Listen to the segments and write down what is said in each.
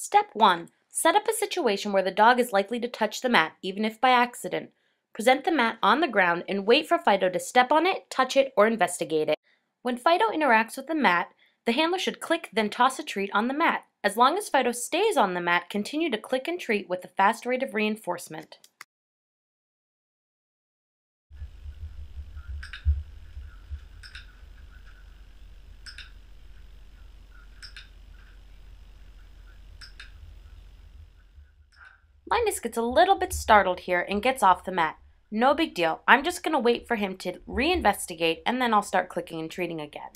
Step 1. Set up a situation where the dog is likely to touch the mat, even if by accident. Present the mat on the ground and wait for Fido to step on it, touch it, or investigate it. When Fido interacts with the mat, the handler should click, then toss a treat on the mat. As long as Fido stays on the mat, continue to click and treat with a fast rate of reinforcement. Linus gets a little bit startled here and gets off the mat. No big deal. I'm just going to wait for him to reinvestigate and then I'll start clicking and treating again.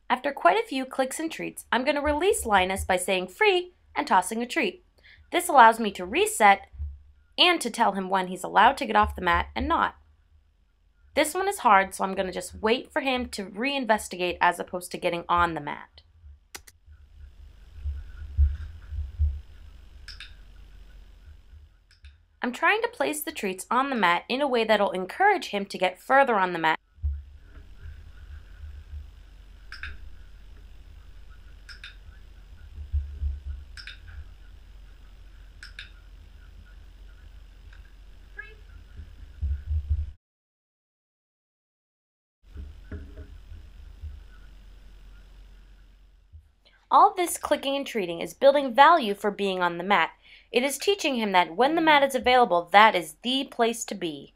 After quite a few clicks and treats, I'm going to release Linus by saying free and tossing a treat. This allows me to reset and to tell him when he's allowed to get off the mat and not. This one is hard, so I'm going to just wait for him to reinvestigate as opposed to getting on the mat. I'm trying to place the treats on the mat in a way that'll encourage him to get further on the mat. All this clicking and treating is building value for being on the mat. It is teaching him that when the mat is available, that is the place to be.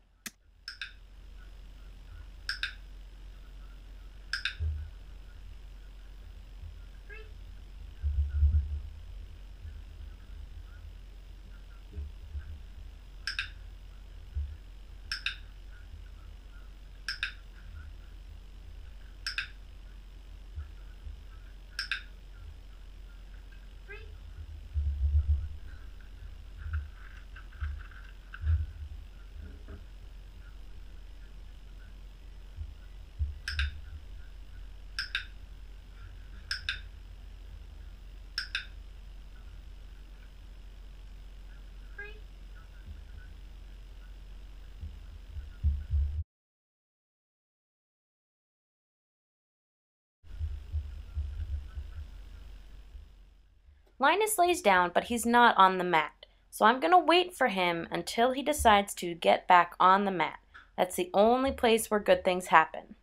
Linus lays down, but he's not on the mat. So I'm going to wait for him until he decides to get back on the mat. That's the only place where good things happen.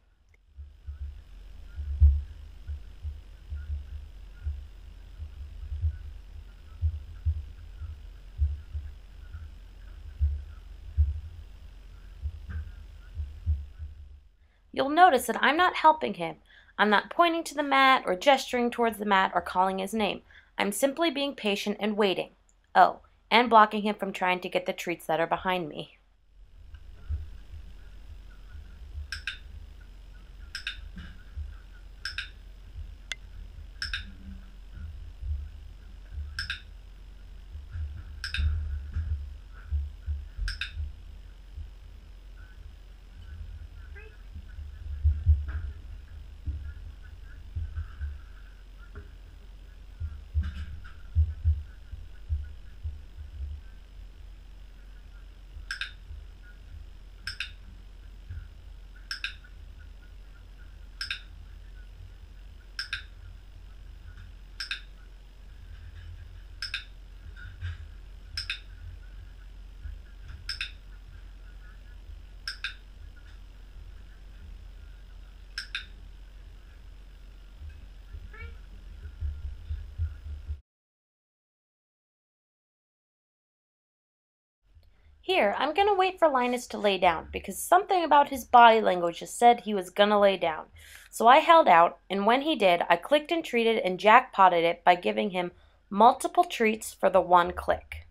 You'll notice that I'm not helping him. I'm not pointing to the mat or gesturing towards the mat or calling his name. I'm simply being patient and waiting. Oh, and blocking him from trying to get the treats that are behind me. Here, I'm going to wait for Linus to lay down because something about his body language just said he was going to lay down. So I held out, and when he did, I clicked and treated and jackpotted it by giving him multiple treats for the one click.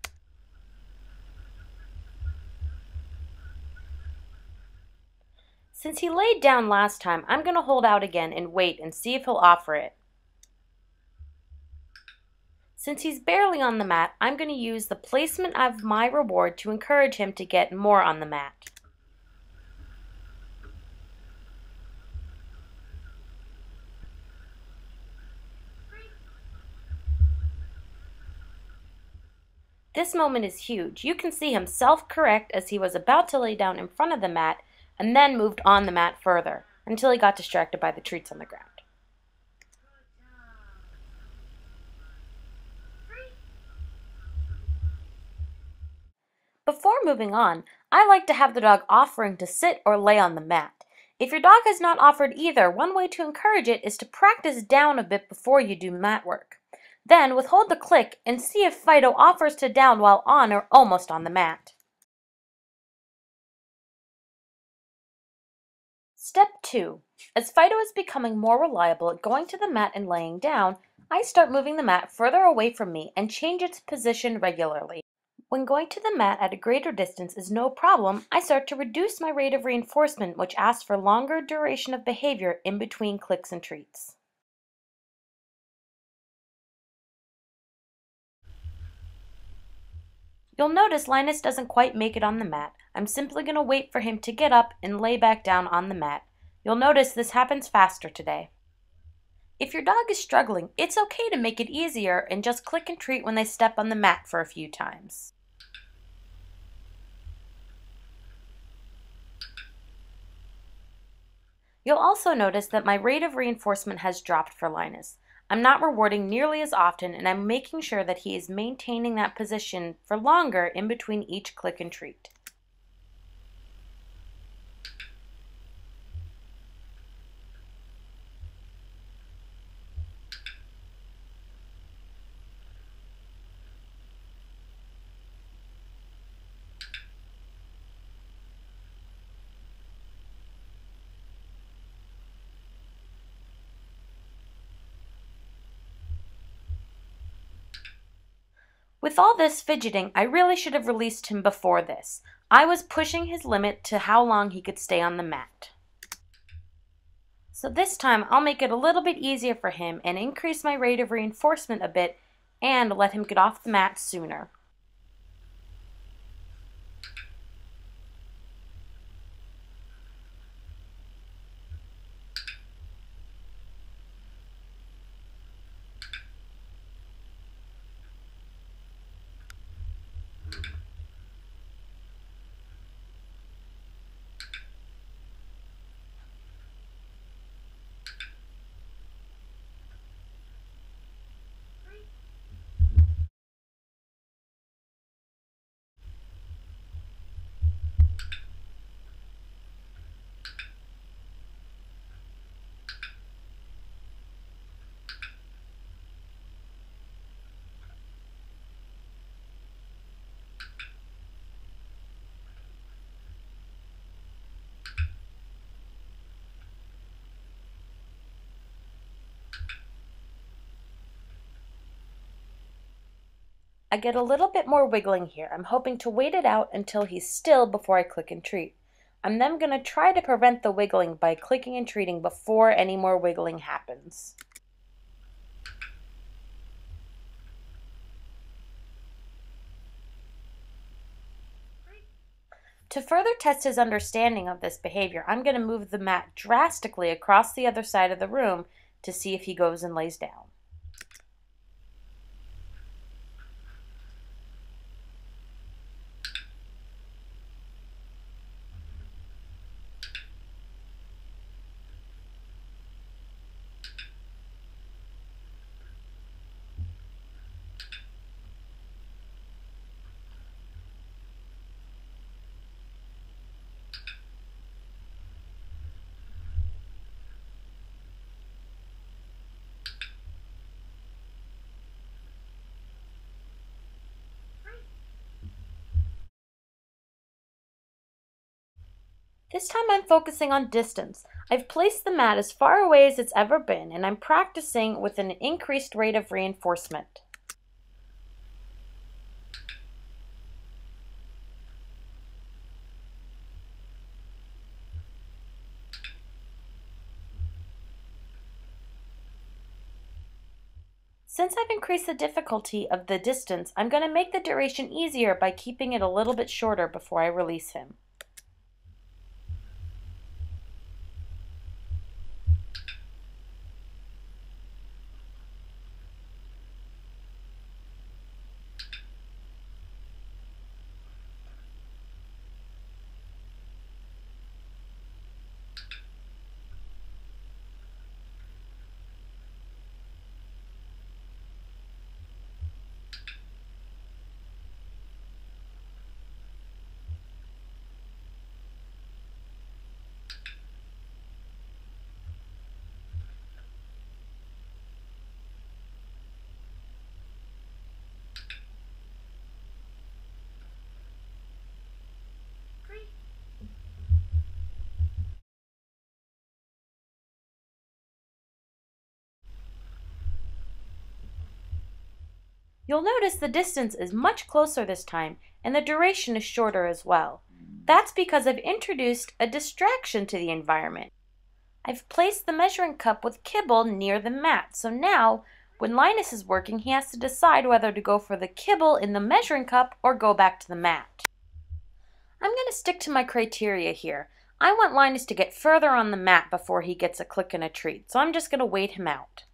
Since he laid down last time, I'm going to hold out again and wait and see if he'll offer it. Since he's barely on the mat, I'm going to use the placement of my reward to encourage him to get more on the mat. This moment is huge. You can see him self-correct as he was about to lay down in front of the mat and then moved on the mat further until he got distracted by the treats on the ground. Before moving on, I like to have the dog offering to sit or lay on the mat. If your dog has not offered either, one way to encourage it is to practice down a bit before you do mat work. Then withhold the click and see if Fido offers to down while on or almost on the mat. Step 2. As Fido is becoming more reliable at going to the mat and laying down, I start moving the mat further away from me and change its position regularly. When going to the mat at a greater distance is no problem, I start to reduce my rate of reinforcement, which asks for longer duration of behavior in between clicks and treats. You'll notice Linus doesn't quite make it on the mat. I'm simply going to wait for him to get up and lay back down on the mat. You'll notice this happens faster today. If your dog is struggling, it's okay to make it easier and just click and treat when they step on the mat for a few times. You'll also notice that my rate of reinforcement has dropped for Linus. I'm not rewarding nearly as often, and I'm making sure that he is maintaining that position for longer in between each click and treat. With all this fidgeting, I really should have released him before this. I was pushing his limit to how long he could stay on the mat. So this time I'll make it a little bit easier for him and increase my rate of reinforcement a bit and let him get off the mat sooner. I get a little bit more wiggling here. I'm hoping to wait it out until he's still before I click and treat. I'm then going to try to prevent the wiggling by clicking and treating before any more wiggling happens. To further test his understanding of this behavior, I'm going to move the mat drastically across the other side of the room to see if he goes and lays down. This time I'm focusing on distance. I've placed the mat as far away as it's ever been, and I'm practicing with an increased rate of reinforcement. Since I've increased the difficulty of the distance, I'm going to make the duration easier by keeping it a little bit shorter before I release him. You'll notice the distance is much closer this time and the duration is shorter as well. That's because I've introduced a distraction to the environment. I've placed the measuring cup with kibble near the mat, so now when Linus is working, he has to decide whether to go for the kibble in the measuring cup or go back to the mat. I'm going to stick to my criteria here. I want Linus to get further on the mat before he gets a click and a treat, so I'm just going to wait him out.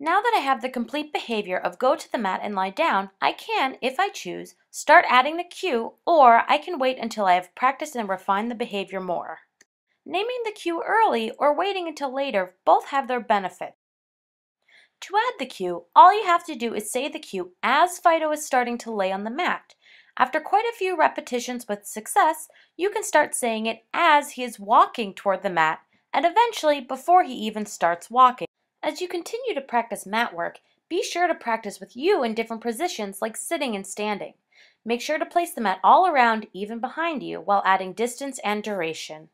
Now that I have the complete behavior of go to the mat and lie down, I can, if I choose, start adding the cue, or I can wait until I have practiced and refined the behavior more. Naming the cue early or waiting until later both have their benefit. To add the cue, all you have to do is say the cue as Fido is starting to lay on the mat. After quite a few repetitions with success, you can start saying it as he is walking toward the mat and eventually before he even starts walking. As you continue to practice mat work, be sure to practice with you in different positions like sitting and standing. Make sure to place the mat all around, even behind you, while adding distance and duration.